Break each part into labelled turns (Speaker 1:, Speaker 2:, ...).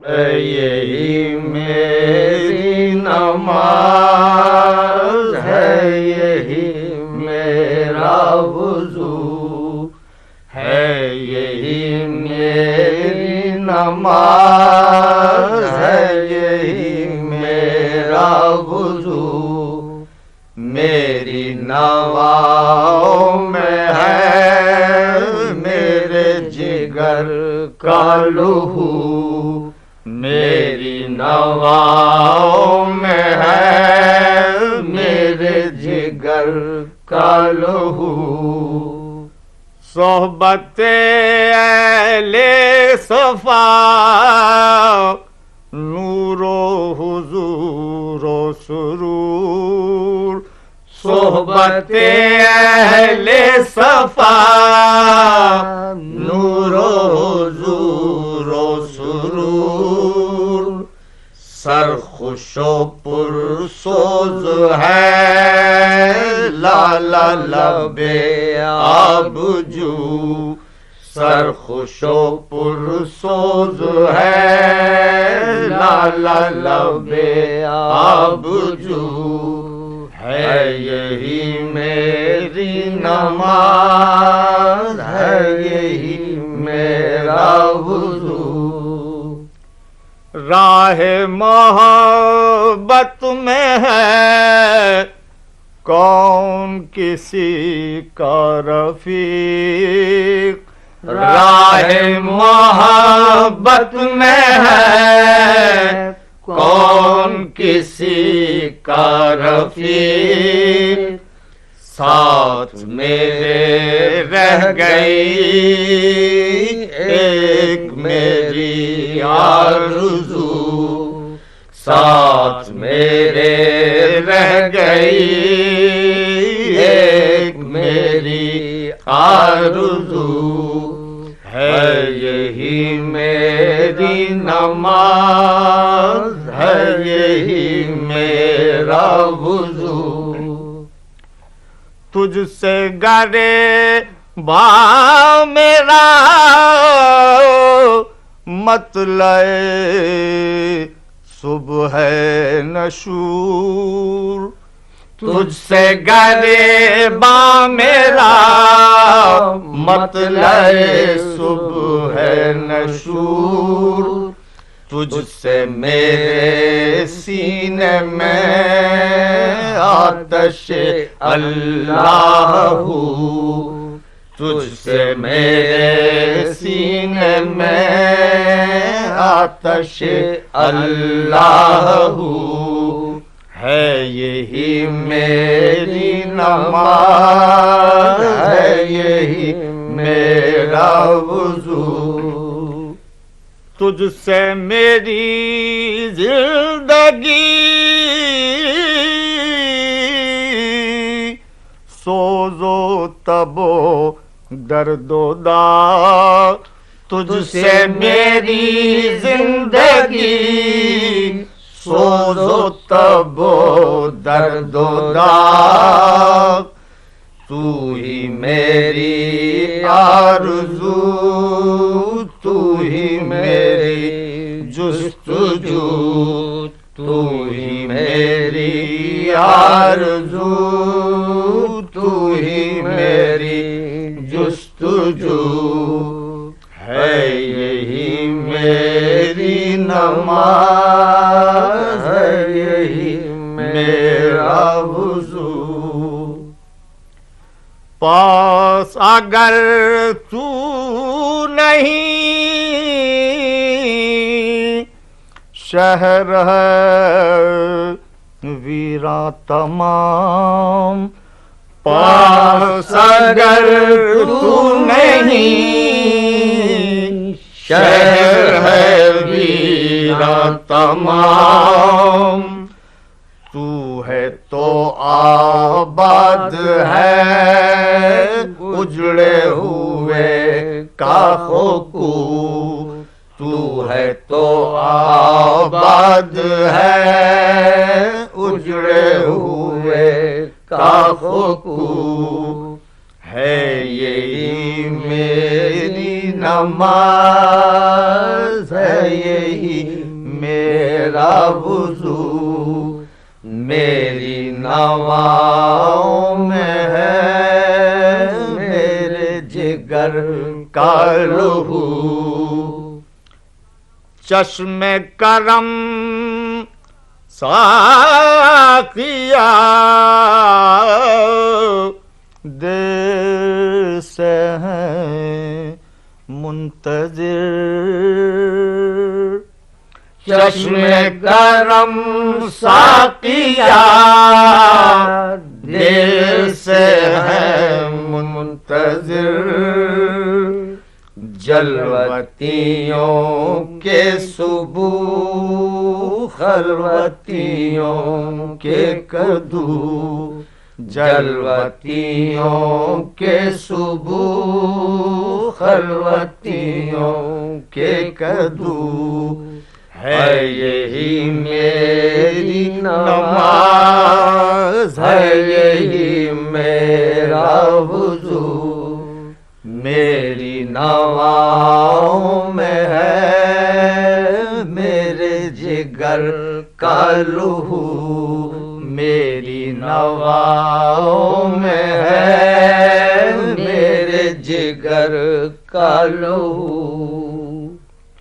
Speaker 1: یہی میری نماز ہے، یہی میرا وضو ہے، یہی میری نماز ہے، یہی میرا وضو میری نواؤں میں ہے میرے جگر کا لہو، میری نواؤں میں ہے میرے جگر کا لہو، صحبت اہل صفا نور و حضور و سرور، صحبت اہل صفا نور و حضور و سرور، سرخوش و پرسوز ہے لالا لب آبجو، سرخوش و پرسوز ہے لالا لب آبجو، ہے یہی میری نماز ہے، یہی میرا وضو، راہ محبت میں ہے کون کسی کا رفیق، راہ محبت میں ہے کون کسی کا رفیق، ساتھ میرے رہ گئی ایک میری آرزو، ساتھ میرے رہ گئی ایک میری آرزو، ہے یہی میری نماز ہے، یہی میرا وضو، تجھ سے گرے با میرا مطلع صبح نشور، تجھ سے گرے با میرا مطلع صبح نشور، تجھ سے میرے سینے میں آتش اللہ ہو، تجھ سے میرے سینے میں آتش اللہ ہو، ہے یہی میری نماز ہے، یہی میرا وضو، تجھ سے میری زندگی سوز و تب و درد و داغ، تجھ سے میری زندگی سوز و تب و درد و داغ، تو ہی میری آرزو، تو ہی میری جستجو، تو ہی میری آرزو، تو ہی میری جستجو، ہے یہی میری نماز ہے، یہی میرا وضو، پاس اگر تو نہیں شہر ہے ویراں تمام، پاس اگر تو نہیں شہر ہے ویراں تمام، تو ہے تو آباد ہے اجڑے ہوئے کاخوں کو، تو ہے تو آباد ہے اجڑے ہوئے کاخوں کو، ہے یہی میری نماز ہے یہی میرا وضو میری نواؤں میں ہے میرے جگر کا لہو چشم کرم ساقیا دیر سے ہیں منتظر چشم کرم ساقیا دیر سے ہیں منتظر جلوتیوں کے صبح خلوتیوں کے کدو جلوتیوں کے صبح خلوتیوں کے کدو ہے یہی میری نماز ہے یہی میرا وضو میری نواؤں میں ہے میرے جگر کا لہو میری نواؤں میں ہے میرے جگر کا لہو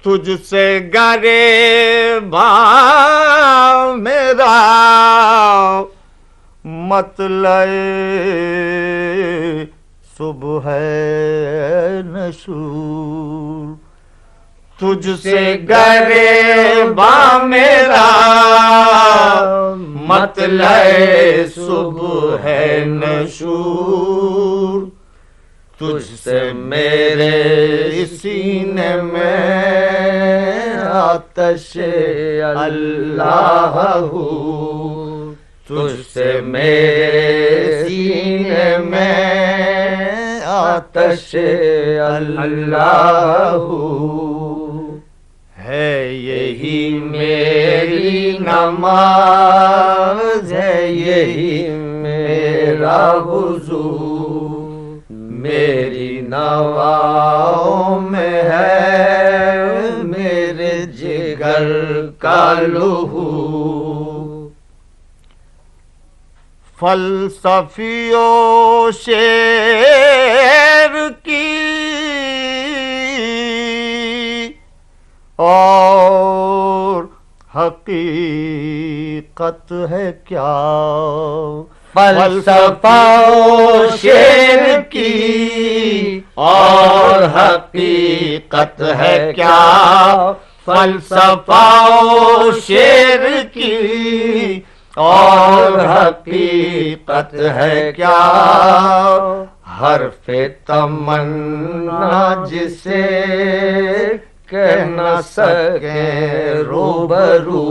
Speaker 1: تجھ سے گریباں میرا مطلع صبح ہے نشور تجھ سے گریباں میرا مطلع صبح ہے نشور تجھ سے میرے سینے میں آتش اللہ ہو تجھ سے میرے سینے میں آتش اللہ ہے یہی میری نماز ہے یہی میرا وضو میری نواؤں میں ہے میرے جگر کا لہو فلسفیوں شعر کی اور حقیقت ہے کیا فلسفہ شعر کی اور حقیقت ہے کیا فلسفہ شعر کی اور حقیقت ہے کیا حرف تمنا جسے کہہ نہ سکے روبرو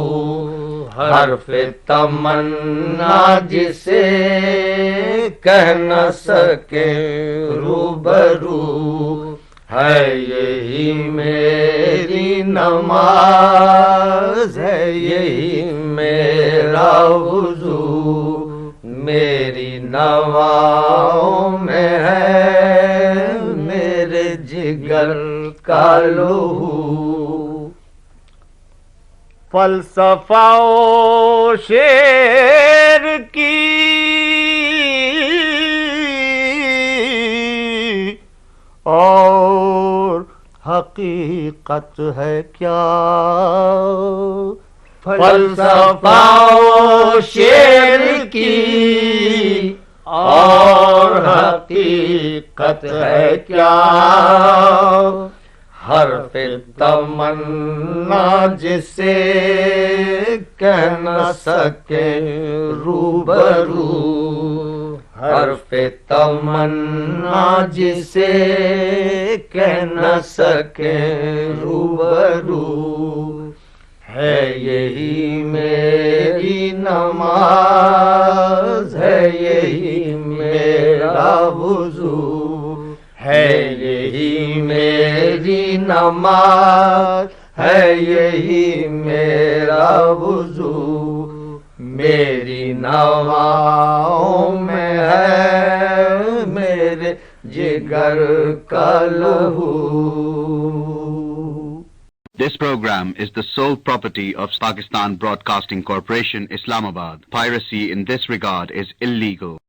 Speaker 1: حرف تمنا جسے کہہ نہ سکے روبرو ہے یہی میری نماز ہے یہی میرا وضو میری نواؤں میں ہے میرے جگر کا لہو فلسفہ و شعر کی اور حقیقت ہے کیا فلسفہ و شعر کی اور حقیقت ہے کیا حرف تمنا جسے کہہ نہ سکے روبرو حرف تمنا جسے کہہ نہ سکے روبرو ہے یہی میری نماز ہے یہی میرا وضو ہے یہی میری نماز ہے یہی میرا وضو میری نواؤں میں ہے میرے جگر کا لہو
Speaker 2: This program is the sole property of Pakistan Broadcasting Corporation, Islamabad. Piracy in this regard is illegal.